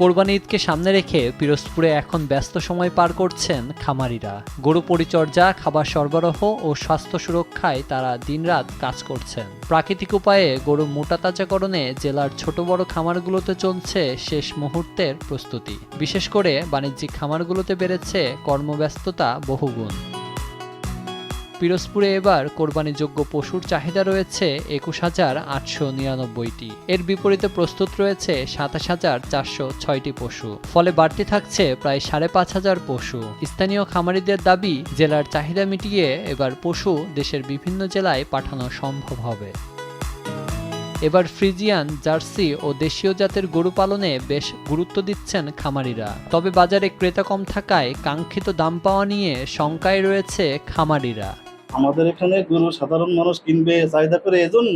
কোরবানি ঈদকে সামনে রেখে পিরোজপুরে এখন ব্যস্ত সময় পার করছেন খামারিরা। গরু পরিচর্যা, খাবার সরবরাহ ও স্বাস্থ্য সুরক্ষায় তারা দিনরাত কাজ করছেন। প্রাকৃতিক উপায়ে গরু মোটাতাজাকরণে জেলার ছোট বড় খামারগুলোতে চলছে শেষ মুহূর্তের প্রস্তুতি। বিশেষ করে বাণিজ্যিক খামারগুলোতে বেড়েছে কর্মব্যস্ততা বহুগুণ। পিরোজপুরে এবার কোরবানিযোগ্য পশুর চাহিদা রয়েছে ২১,৮৯৯টি। এর বিপরীতে প্রস্তুত রয়েছে ২৭,৪০৬টি পশু। ফলে বাড়তি থাকছে প্রায় ৫,৫০০ পশু। স্থানীয় খামারিদের দাবি, জেলার চাহিদা মিটিয়ে এবার পশু দেশের বিভিন্ন জেলায় পাঠানো সম্ভব হবে। এবার ফ্রিজিয়ান, জার্সি ও দেশীয় জাতের গরু পালনে বেশ গুরুত্ব দিচ্ছেন খামারিরা। তবে বাজারে ক্রেতা কম থাকায় কাঙ্ক্ষিত দাম পাওয়া নিয়ে শঙ্কায় রয়েছে খামারিরা। আমাদের এখানে গরু সাধারণ মানুষ কিনবে চাহিদা করে, এজন্য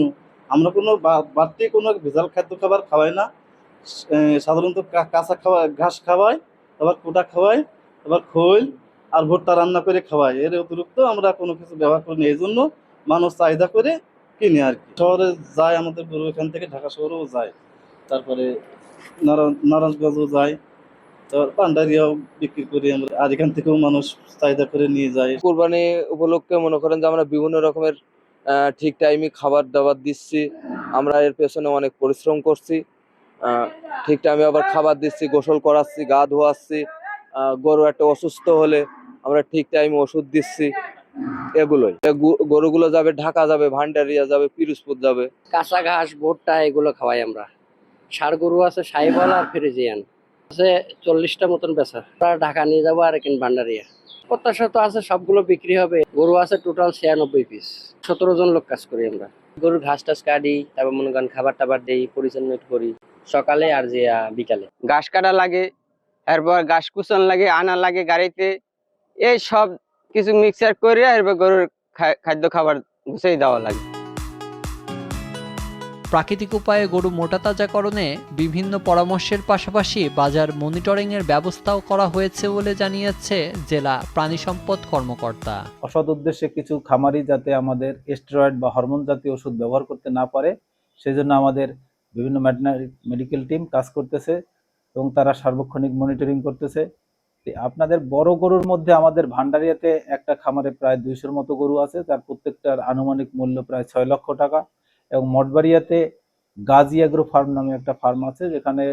আমরা কোনো বাড়তি কোনো ভেজাল খাদ্য খাবার খাওয়াই না। সাধারণত কাঁচা ঘাস খাওয়াই, আবার কোটা খাওয়াই, আবার খোল আর ভুট্টা রান্না করে খাওয়াই। এর অতিরিক্ত আমরা কোনো কিছু ব্যবহার করি না, এই জন্য মানুষ চাহিদা করে কিনে আর কি। শহরে যায় আমাদের গরু, এখান থেকে ঢাকা শহরেও যায়, তারপরে নারায়ণগঞ্জও যায়, পান্ডারিয়াও বিক্রি করি আমরা, আর এখান থেকেও মানুষ চাহিদা করে নিয়ে যায়। কোরবানি উপলক্ষে মনে করেন যে আমরা বিভিন্ন রকমের ঠিক টাইমে খাবার দাবার দিচ্ছি। আমরা এর পেছনে অনেক পরিশ্রম করছি। ঠিক টাইমে আবার খাবার দিচ্ছি, গোসল করাচ্ছি, গা ধোয়াচ্ছি। গরু একটা অসুস্থ হলে আমরা ঠিক টাইমে ওষুধ দিচ্ছি। এগুলোই গরুগুলো যাবে ঢাকা, যাবে ভান্ডারিয়া, যাবে পিরোজপুর যাবে। কাঁচা ঘাস, ভুট্টা এগুলো খাওয়াই আমরা। ষাঁড় গরু আছে, সাহিওয়াল আর ফ্রিজিয়ান আছে 40টা মতন বেচা। ঢাকা নিয়ে যাবো আর এখানে ভান্ডারিয়া। প্রত্যাশা তো আছে সবগুলো বিক্রি হবে। গরু আছে টোটাল 96 পিস। 17 জন লোক কাজ করি আমরা। গরুর ঘাস টাস কাটি, তারপর মনে করেন খাবার টাবার দেই, পরিচ্ছন্ন করি সকালে আর যে বিকালে। ঘাস কাটা লাগে, এরপর ঘাস কুচন লাগে, আনা লাগে গাড়িতে। এই সব কিছু মিক্সার করে এরপর গরুর খাদ্য খাবার গুছিয়ে দেওয়া লাগে। প্রাকৃতিক উপায়ে গরু মোটাতাজাকরণে বিভিন্ন পরামর্শের পাশাপাশি বাজার মনিটরিংয়ের ব্যবস্থাও করা হয়েছে বলে জানিয়েছে জেলা প্রাণী সম্পদ কর্মকর্তা। অসৎ উদ্দেশ্যে কিছু খামারি যাতে আমাদের স্টেরয়েড বা হরমোন জাতীয় ওষুধ ব্যবহার করতে না পারে, সেজন্য আমাদের বিভিন্ন মেডিকেল টিম কাজ করতেছে এবং তারা সার্বক্ষণিক মনিটরিং করতেছে। আপনাদের বড় গরুর মধ্যে আমাদের ভান্ডারিয়াতে একটা খামারে প্রায় 200-র মতো গরু আছে, তার প্রত্যেকটার আনুমানিক মূল্য প্রায় 6 লক্ষ টাকা। এবং মঠবাড়িয়াতে গাজী এগ্রো ফার্ম নামে একটা ফার্ম আছে, যেখানে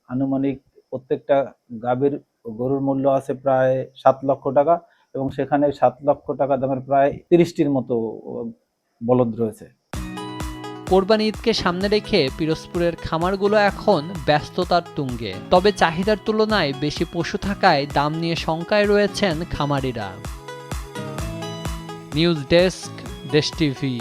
আনুমানিক প্রত্যেকটা গাভীর গরুর মূল্য আছে প্রায় 7 লক্ষ টাকা, এবং সেখানে 7 লক্ষ টাকা দামের প্রায় 30টির মতো বলদ রয়েছে। কোরবানি ঈদকে সামনে রেখে পিরোজপুরের খামারগুলো এখন ব্যস্ততার তুঙ্গে। তবে চাহিদার তুলনায় বেশি পশু থাকায় দাম নিয়ে শঙ্কায় রয়েছেন খামারিরা। নিউজ ডেস্ক, দেশ টিভি।